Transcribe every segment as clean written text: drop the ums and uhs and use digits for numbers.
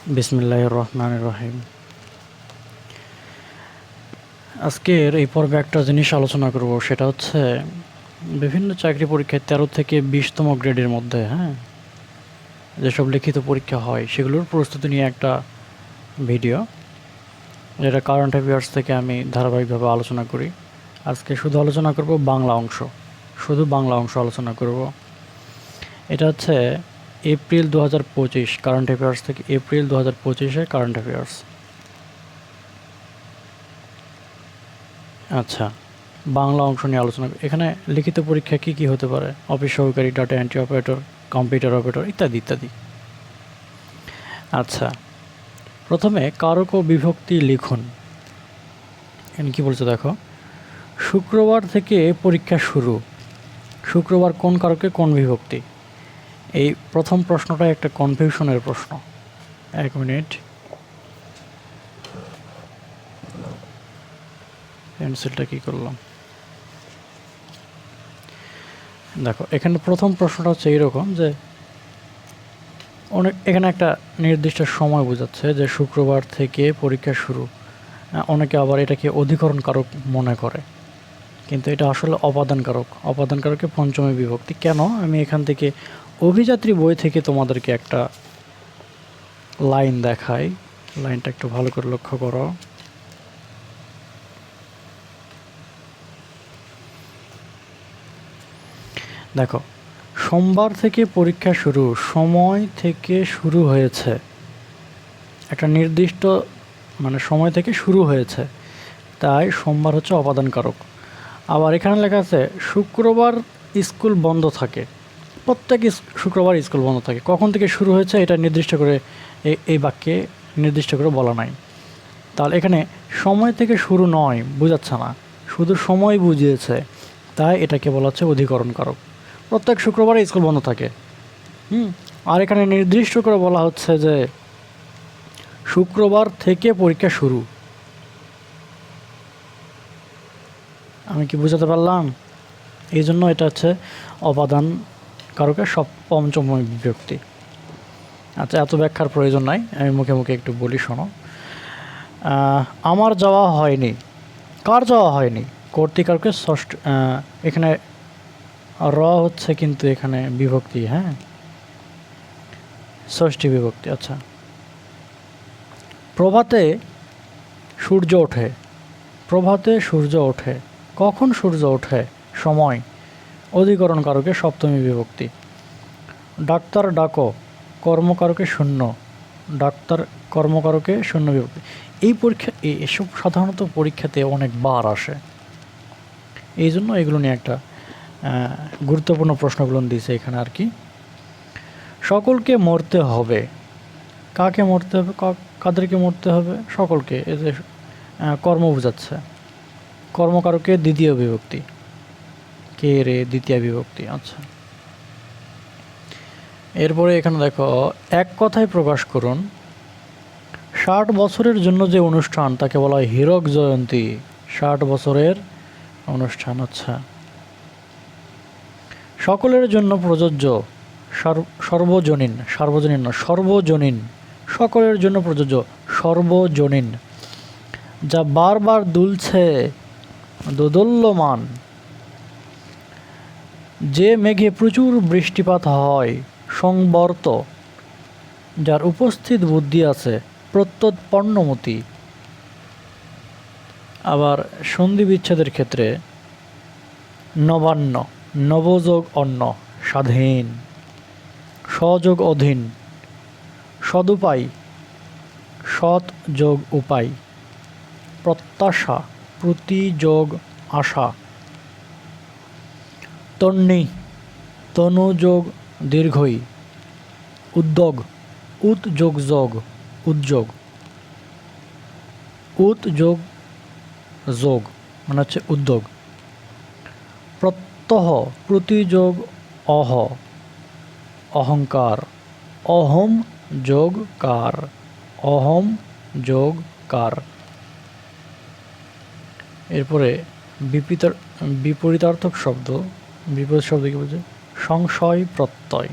বিসমিল্লাহির রহমানির রহিম। আজকের এই পর্বে একটা জিনিস আলোচনা করব, সেটা হচ্ছে বিভিন্ন চাকরি পরীক্ষায় 13 থেকে 20তম গ্রেডের মধ্যে যেসব লিখিত পরীক্ষা হয় সেগুলোর প্রস্তুতি নিয়ে একটা ভিডিও, যেটা কারেন্ট অ্যাফেয়ার্স থেকে আমি ধারাবাহিকভাবে আলোচনা করি। আজকে শুধু আলোচনা করব বাংলা অংশ, শুধু বাংলা অংশ আলোচনা করব। এটা হচ্ছে এপ্রিল 2025 কারেন্ট অ্যাফেয়ার্স থেকে, এপ্রিল 2025-এর কারেন্ট অ্যাফেয়ার্স। আচ্ছা, বাংলা অংশ নিয়ে আলোচনা। এখানে লিখিত পরীক্ষা কি কি হতে পারে: অফিস সহকারী, data entry operator, computer operator ইত্যাদি ইত্যাদি। আচ্ছা, প্রথমে কারক ও বিভক্তি লিখুন। এখানে কী বলছে দেখো, শুক্রবার থেকে পরীক্ষা শুরু। শুক্রবার কোন কারকে কোন বিভক্তি? এই প্রথম প্রশ্নটা একটা কনফিউশনের প্রশ্ন। এক মিনিট, পেন্সিলটা কী করলাম। দেখো, এখানে প্রথম প্রশ্নটা হচ্ছে এইরকম যে এখানে একটা নির্দিষ্ট সময় বোঝাচ্ছে যে শুক্রবার থেকে পরীক্ষা শুরু। অনেকে আবার এটাকে অধিকরণ কারক মনে করে, কিন্তু এটা আসলে অপাদান কারক। অপাদান কারকে পঞ্চমী বিভক্তি। কেন? আমি এখান থেকে অভিযাত্রী বই থেকে তোমাদেরকে একটা লাইন দেখাই। লাইনটা একটু ভালো করে লক্ষ্য করো। দেখো, সোমবার থেকে পরীক্ষা শুরু, সময় থেকে শুরু হয়েছে, একটা নির্দিষ্ট সময় থেকে শুরু হয়েছে, তাই সোমবার হচ্ছে অপাদান কারক। আবার এখানে লেখা আছে শুক্রবার স্কুল বন্ধ থাকে। প্রত্যেক শুক্রবার স্কুল বন্ধ থাকে। কখন থেকে শুরু হয়েছে এটা নির্দিষ্ট করে এই বাক্যে নির্দিষ্ট করে বলা নাই। তাহলে এখানে সময় থেকে শুরু নয়, বোঝাচ্ছে না, শুধু সময় বুঝিয়েছে, তাই এটাকে বলা হচ্ছে অধিকরণ কারক। প্রত্যেক শুক্রবারে স্কুল বন্ধ থাকে। আর এখানে নির্দিষ্ট করে বলা হচ্ছে যে শুক্রবার থেকে পরীক্ষা শুরু। আমি কি বুঝাতে পারলাম? এই জন্য এটা হচ্ছে অপাদান কারকের পঞ্চম বিভক্তি। আচ্ছা, এত ব্যাখ্যার প্রয়োজন নাই, আমি মুখে মুখে একটু বলি, শোনো। আমার যাওয়া হয়নি। কার যাওয়া হয়নি? কর্তৃকারকের ষষ্ঠ। এখানে র হচ্ছে কিন্তু এখানে বিভক্তি, ষষ্ঠী বিভক্তি। আচ্ছা, প্রভাতে সূর্য ওঠে। প্রভাতে সূর্য ওঠে। কখন সূর্য ওঠে? সময়, অধিকরণ কারকে সপ্তমী বিভক্তি। ডাক্তার ডাকো, কর্মকারকে শূন্য। ডাক্তার কর্মকারকে শূন্য বিভক্তি। এই পরীক্ষা, এসব সাধারণত পরীক্ষাতে অনেকবার আসে, এই জন্য এগুলো নিয়ে একটা গুরুত্বপূর্ণ প্রশ্নগুলো দিয়েছে এখানে আর কি। সকলকে মরতে হবে। কাকে মরতে হবে? কাদেরকে মরতে হবে? সকলকে। এতে কর্ম বোঝাচ্ছে। কর্মকারকে দ্বিতীয় বিভক্তি। কে রে, দ্বিতীয় বিভক্তি। আচ্ছা, এরপরে এখানে দেখো, এক কথায় প্রকাশ করুন। 60 বছরের জন্য যে অনুষ্ঠান তাকে বলা হয় হীরক জয়ন্তী। 60 বছরের অনুষ্ঠান। আচ্ছা, সকলের জন্য প্রযোজ্য। সর্বজনীন, সার্বজনীন না, সর্বজনীন। সকলের জন্য প্রযোজ্য, সর্বজনীন। যা বারবার দুলছে, দোদল্যমান। যে মেঘে প্রচুর বৃষ্টিপাত হয়, সংবর্ত। যার উপস্থিত বুদ্ধি আছে, প্রত্যুৎপন্নমতি। আবার সন্ধি বিচ্ছেদের ক্ষেত্রে নবান্ন, নবযোগ অন্য, স্বাধীন। সযোগ অধীন, সদুপায়, সৎ যোগ উপায়। প্রত্যাশা, প্রতিযোগ আশা। তন্নি, তনুযোগ দীর্ঘই। উদ্যোগ, উদ্যোগ যোগ, উদ্যোগ। উদ্যোগ যোগ মানে হচ্ছে উদ্যোগ। প্রত্যহ, প্রতিযোগ অহ, অহংকার। অহম যোগ কার, অহম যোগ কার। এরপরে বিপরীতার্থক শব্দ। বিপরীত শব্দ কি বলছে? সংশয় প্রত্যয়,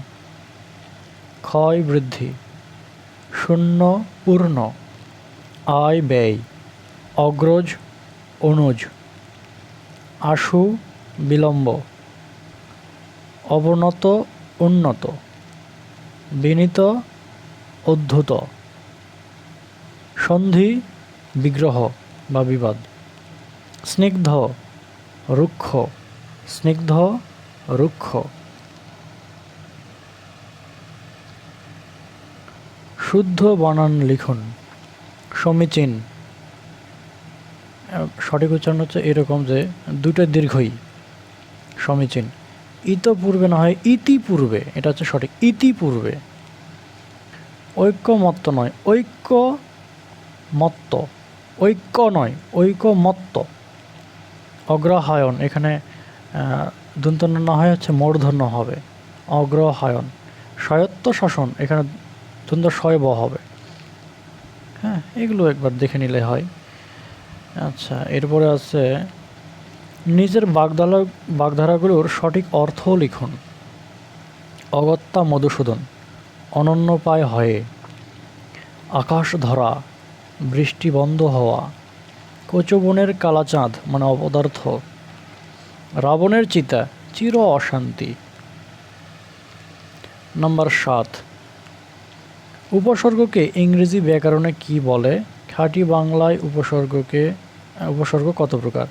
ক্ষয় বৃদ্ধি। শূন্য পূর্ণ, আয় ব্যয়, অগ্রজ অনুজ, আশু বিলম্ব, অবনত উন্নত, বিনীত উদ্ধত, সন্ধি বিগ্রহ বা বিবাদ, স্নিগ্ধ রুক্ষ, স্নিগ্ধ রুক্ষ, শুদ্ধ বানান লিখুন, সমীচীন। সঠিক উচ্চারণ হচ্ছে এরকম যে দুটো দীর্ঘই, সমীচীন। ইতপূর্বে না হয় ইতিপূর্বে, এটা হচ্ছে সঠিক, ইতিপূর্বে। ঐক্যমত্ত নয় ঐক্যমত্ত, ঐক্য নয় ঐকমত্ত। অগ্রহায়ণ, এখানে দন্তন্য না হয় হচ্ছে মূর্ধন্য হবে, অগ্রহায়ণ। স্বায়ত্ত শাসন, এখানে দন্ত শয় ব হবে। হ্যাঁ, এগুলো একবার দেখে নিলে হয়। আচ্ছা, এরপরে আছে নিজের বাগধারাগুলোর সঠিক অর্থ লিখুন। অগত্যা মধুসূদন, অনন্যপায় হয়ে, আকাশ ধরা, বৃষ্টি বন্ধ হওয়া, কচুবনের কালাচাঁদ মানে অপদার্থ, রাবণের চিতা, চির অশান্তি। নাম্বার 7, উপসর্গকে ইংরেজি ব্যাকরণে কি বলে? খাঁটি বাংলায় উপসর্গ কত প্রকার?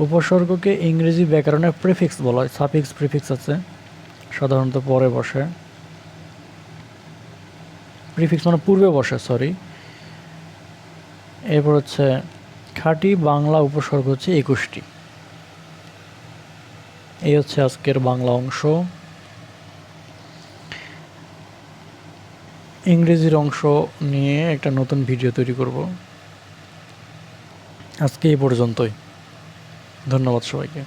উপসর্গকে ইংরেজি ব্যাকরণে প্রিফিক্স বলা হয়। সাফিক্স প্রিফিক্স আছে, সাধারণত পরে বসে। প্রিফিক্স মানে পূর্বে বসে, সরি। এরপর হচ্ছে খাঁটি বাংলা উপসর্গ হচ্ছে 21টি। এই হচ্ছে আজকের বাংলা অংশ। ইংরেজির অংশ নিয়ে একটা নতুন ভিডিও তৈরি করব। আজকে এই পর্যন্তই। ধন্যবাদ সবাইকে।